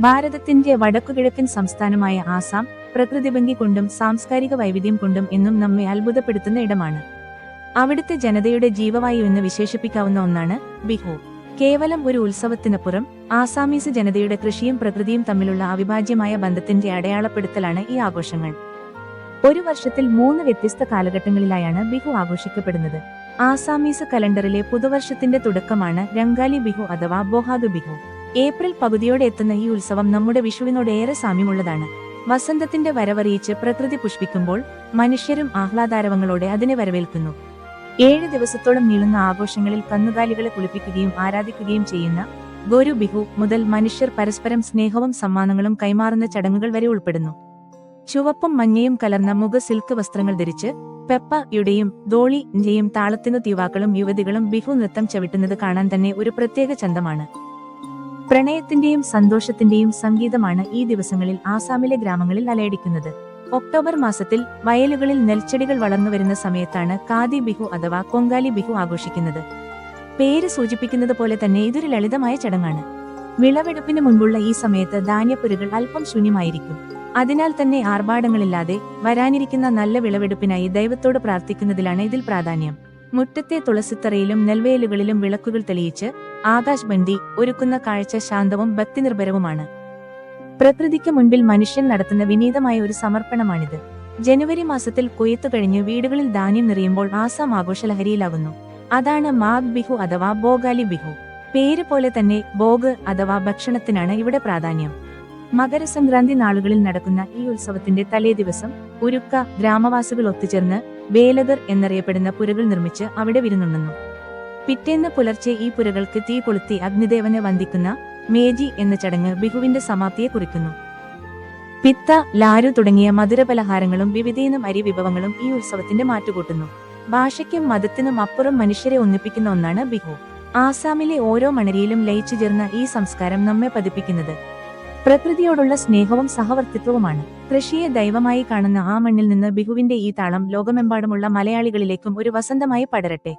ഭാരതത്തിന്റെ വടക്കുകിഴക്കൻ സംസ്ഥാനമായ ആസാം പ്രകൃതിഭംഗി കൊണ്ടും സാംസ്കാരിക വൈവിധ്യം കൊണ്ടും എന്നും നമ്മെ അത്ഭുതപ്പെടുത്തുന്ന ഇടമാണ്. അവിടുത്തെ ജനതയുടെ ജീവവായു എന്ന് വിശേഷിപ്പിക്കാവുന്ന ഒന്നാണ് ബിഹു. കേവലം ഒരു ഉത്സവത്തിനപ്പുറം ആസാമീസ് ജനതയുടെ കൃഷിയും പ്രകൃതിയും തമ്മിലുള്ള അവിഭാജ്യമായ ബന്ധത്തിന്റെ അടയാളപ്പെടുത്തലാണ് ഈ ആഘോഷങ്ങൾ. ഒരു വർഷത്തിൽ 3 വ്യത്യസ്ത കാലഘട്ടങ്ങളിലായാണ് ബിഹു ആഘോഷിക്കപ്പെടുന്നത്. ആസാമീസ് കലണ്ടറിലെ പുതുവർഷത്തിന്റെ തുടക്കമാണ് രംഗാലി ബിഹു അഥവാ ബൊഹാഗ് ബിഹു. ഏപ്രിൽ പകുതിയോടെ എത്തുന്ന ഈ ഉത്സവം നമ്മുടെ വിഷുവിനോട് ഏറെ സാമ്യമുള്ളതാണ്. വസന്തത്തിന്റെ വരവറിയിച്ച് പ്രകൃതി പുഷ്പിക്കുമ്പോൾ മനുഷ്യരും ആഹ്ലാദാരവങ്ങളോടെ അതിനെ വരവേൽക്കുന്നു. 7 ദിവസത്തോളം നീളുന്ന ആഘോഷങ്ങളിൽ കന്നുകാലികളെ കുളിപ്പിക്കുകയും ആരാധിക്കുകയും ചെയ്യുന്ന ഗോരു ബിഹു മുതൽ മനുഷ്യർ പരസ്പരം സ്നേഹവും സമ്മാനങ്ങളും കൈമാറുന്ന ചടങ്ങുകൾ വരെ ഉൾപ്പെടുന്നു. ചുവപ്പും മഞ്ഞയും കലർന്ന മുഖ സിൽക്ക് വസ്ത്രങ്ങൾ ധരിച്ച് പെപ്പയുടെയും ദോളിന്റെയും താളത്തിനു യുവാക്കളും യുവതികളും ബിഹു നൃത്തം ചവിട്ടുന്നത് കാണാൻ തന്നെ ഒരു പ്രത്യേക ചന്തമാണ്. പ്രണയത്തിന്റെയും സന്തോഷത്തിന്റെയും സംഗീതമാണ് ഈ ദിവസങ്ങളിൽ ആസാമിലെ ഗ്രാമങ്ങളിൽ അലയടിക്കുന്നത്. ഒക്ടോബർ മാസത്തിൽ വയലുകളിൽ നെൽച്ചെടികൾ വളർന്നുവരുന്ന സമയത്താണ് കാതി ബിഹു അഥവാ കൊങ്കാലി ബിഹു ആഘോഷിക്കുന്നത്. പേര് സൂചിപ്പിക്കുന്നത് പോലെ തന്നെ ഇതൊരു ലളിതമായ ചടങ്ങാണ്. വിളവെടുപ്പിന് മുൻപുള്ള ഈ സമയത്ത് ധാന്യപ്പുരകൾ അല്പം ശൂന്യമായിരിക്കും. അതിനാൽ തന്നെ ആർഭാടങ്ങളില്ലാതെ വരാനിരിക്കുന്ന നല്ല വിളവെടുപ്പിനായി ദൈവത്തോട് പ്രാർത്ഥിക്കുന്നതിലാണ് ഇതിൽ പ്രാധാന്യം. മുറ്റത്തെ തുളസിത്തറയിലും നെൽവയലുകളിലും വിളക്കുകൾ തെളിയിച്ച് ആകാശ് ബന്ദി ഒരുക്കുന്ന കാഴ്ച ശാന്തവും ഭക്തിനിർഭരവുമാണ്. പ്രകൃതിക്ക് മുൻപിൽ മനുഷ്യൻ നടത്തുന്ന വിനീതമായ ഒരു സമർപ്പണമാണിത്. ജനുവരി മാസത്തിൽ കൊയ്ത്തു കഴിഞ്ഞ് വീടുകളിൽ ധാന്യം നിറയുമ്പോൾ ആസാം ആഘോഷലഹരിയിലാകുന്നു. അതാണ് മാഗ് ബിഹു അഥവാ ബോഗാലി ബിഹു. പേര് പോലെ തന്നെ ബോഗ് അഥവാ ഭക്ഷണത്തിനാണ് ഇവിടെ പ്രാധാന്യം. മകരസംക്രാന്തി നാളുകളിൽ നടക്കുന്ന ഈ ഉത്സവത്തിന്റെ തലേദിവസം ഉരുക്ക ഗ്രാമവാസികൾ ഒത്തുചേർന്ന് വേലകർ എന്നറിയപ്പെടുന്ന പുരകൾ നിർമ്മിച്ച് അവിടെ വിരുന്നുണ്ണുന്നു. പിറ്റേന്ന് പുലർച്ചെ ഈ പുരകൾക്ക് തീ കൊളുത്തി അഗ്നിദേവനെ വന്ദിക്കുന്ന മേജി എന്ന ചടങ്ങ് ബിഹുവിന്റെ സമാപ്തിയെ കുറിക്കുന്നു. പിത്ത, ലാരു തുടങ്ങിയ മധുരപലഹാരങ്ങളും വിവിധയിനം അരി വിഭവങ്ങളും ഈ ഉത്സവത്തിന്റെ മാറ്റുകൂട്ടുന്നു. ഭാഷയ്ക്കും മതത്തിനും അപ്പുറം മനുഷ്യരെ ഒന്നിപ്പിക്കുന്ന ഒന്നാണ് ബിഹു. ആസാമിലെ ഓരോ മണരിയിലും ലയിച്ചു ചേർന്ന ഈ സംസ്കാരം നമ്മെ പതിപ്പിക്കുന്നത് പ്രകൃതിയോടുള്ള സ്നേഹവും സഹവർത്തിത്വവുമാണ്. കൃഷിയെ ദൈവമായി കാണുന്ന ആ മണ്ണിൽ നിന്ന് ബിഹുവിന്റെ ഈ താളം ലോകമെമ്പാടുമുള്ള മലയാളികളിലേക്കും ഒരു വസന്തമായി പടരട്ടെ.